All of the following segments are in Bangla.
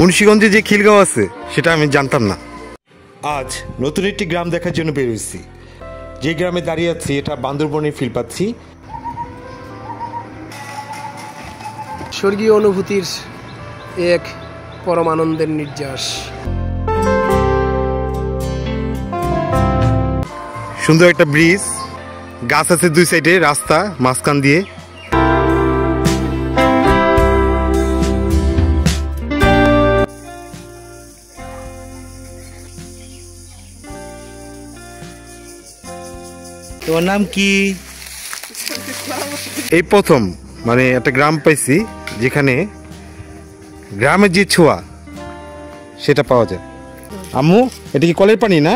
মুন্সিগঞ্জে যে খিলগাঁও আছে সেটা আমি জানতাম না। আজ নতুন একটি গ্রাম দেখার জন্য বের হয়েছি। যে গ্রামে দাঁড়িয়ে আছি এটা বান্দরবনের ফিল পাচ্ছি। স্বর্গীয় অনুভূতির এক পরমানন্দের নির্যাস। সুন্দর একটা ব্রিজ, গাছ আছে দুই সাইডে, রাস্তা মাঝখান দিয়ে। তোমার নাম কি? এই প্রথম মানে একটা গ্রাম পাইছি যেখানে গ্রামের যে ছোঁয়া সেটা পাওয়া যায়। আম্মু, এটা কি কলের পানি না?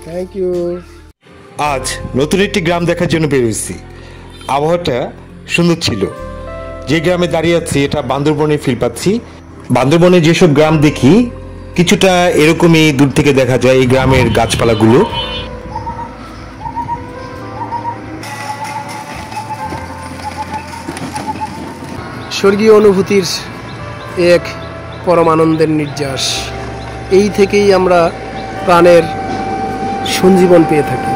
Thank you. আজ নতুন একটি গ্রাম দেখার জন্য বের হয়েছি। আবহাওয়াটা সুন্দর ছিল। যে গ্রামে দাঁড়িয়ে আছি এটা বান্দরবনের ফিল পাচ্ছি। বান্দরবনে যেসব গ্রাম দেখি কিছুটা এরকমই দূর থেকে দেখা যায় এই গ্রামের গাছপালাগুলো। স্বর্গীয় অনুভূতির এক পরমানন্দের নির্যাস। এই থেকেই আমরা প্রাণের সঞ্জীবন পেয়ে থাকি।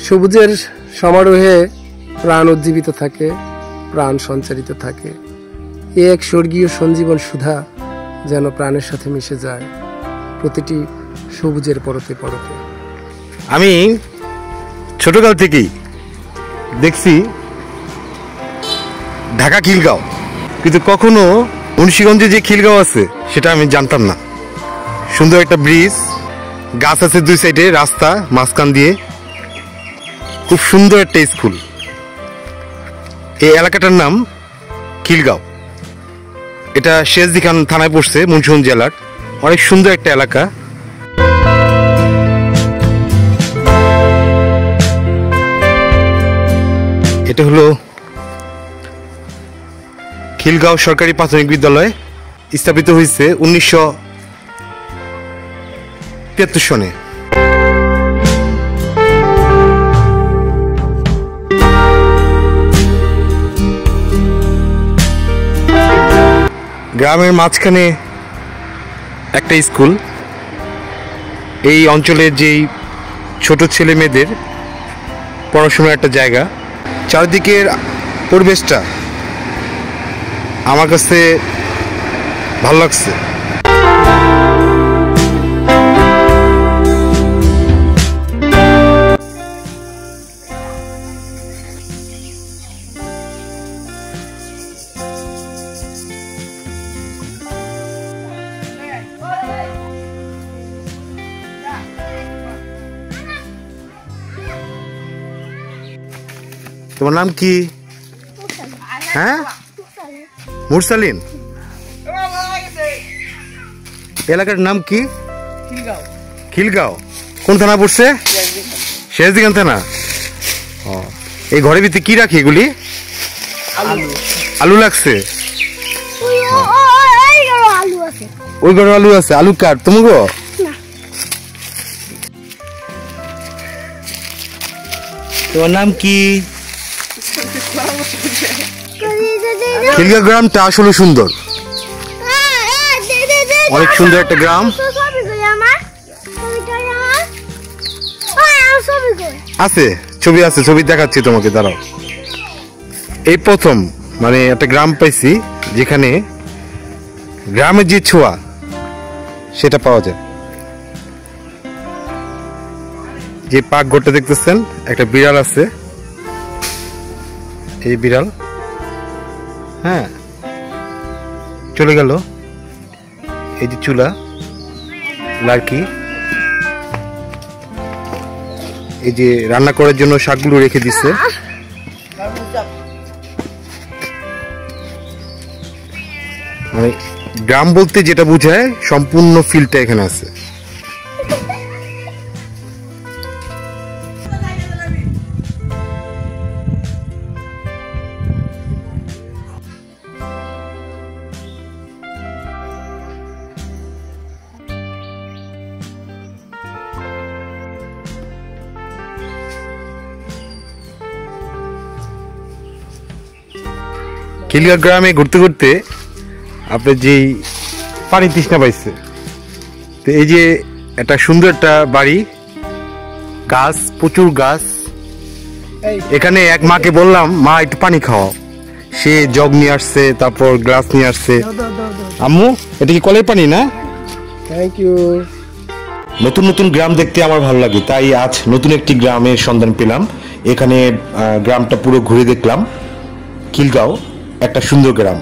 সবুজের সমারোহে প্রাণ উজ্জীবিত থাকে, প্রাণ সঞ্চারিত থাকে। এক স্বর্গীয় সঞ্জীবন সুধা যেন প্রাণের সাথে মিশে যায় প্রতিটি সবুজের পরতে পরতে। আমি ছোটকাল থেকেই দেখছি ঢাকা খিলগাঁও, কিন্তু কখনো মুন্সিগঞ্জে যে খিলগাঁও আছে সেটা আমি জানতাম না। সুন্দর একটা ব্রিজ, গাছ আছে দুই সাইডে, রাস্তা মাঝখান দিয়ে, খুব সুন্দর একটা স্কুল। এই এলাকাটার নাম খিলগাঁও। এটা শেরজিখান থানায় পড়ছে, মুন্সিগঞ্জ জেলার। অনেক সুন্দর একটা এলাকা। এটা হলো খিলগাঁও সরকারি প্রাথমিক বিদ্যালয়। স্থাপিত হয়েছে 1973 সনে। গ্রামের মাঝখানে একটা স্কুল। এই অঞ্চলের যেই ছোট ছেলে মেয়েদের পড়াশোনার একটা জায়গা। চারিদিকের পরিবেশটা আমার কাছে ভালো লাগছে। তোমার নাম কি? হ্যাঁ, মুরসালিন। এলাকার নাম কি? খিলগাঁও। কোন থানা পড়ছে? শেরজিখান থানা। এই ঘরের ভিতরে কি রাখি এগুলি? আলু লাগছে। ওই ঘরে আলু আছে। আলু কার? তুমি গো? তোমার নাম কি? খিলগাঁও গ্রামটা আসলে সুন্দর, অনেক সুন্দর একটা গ্রাম। আছে ছবি, আছে ছবি দেখাচ্ছি তোমাকে, দাঁড়াও। এই প্রথম মানে একটা গ্রাম পাইছি যেখানে গ্রামের যে ছোঁয়া সেটা পাওয়া যায়। যে পাকঘরটা দেখতেছেন, একটা বিড়াল আছে। এই বিড়াল হ্যাঁ চলে গেল। এই যে চুলা, লার্কি, এই যে রান্না করার জন্য শাকগুলো রেখে দিচ্ছে। মানে গ্রাম বলতে যেটা বোঝায় সম্পূর্ণ ফিল্ডটা এখানে আছে। খিলগাঁও গ্রামে ঘুরতে ঘুরতে আপনার যেই পানি তৃষ্ণা পাইছে, তো এই যে একটা সুন্দর একটা বাড়ি, গাছ, প্রচুর গাছ। এখানে এক মাকে বললাম, মা একটু পানি খাওয়াও, সে জগ নিয়ে আসছে, তারপর গ্লাস নিয়ে আসছে। আম্মু, এটা কি কলের পানি না? Thank you. নতুন নতুন গ্রাম দেখতে আমার ভালো লাগে, তাই আজ নতুন একটি গ্রামের সন্ধান পেলাম। এখানে গ্রামটা পুরো ঘুরে দেখলাম। খিলগাঁও একটা সুন্দর গ্রাম।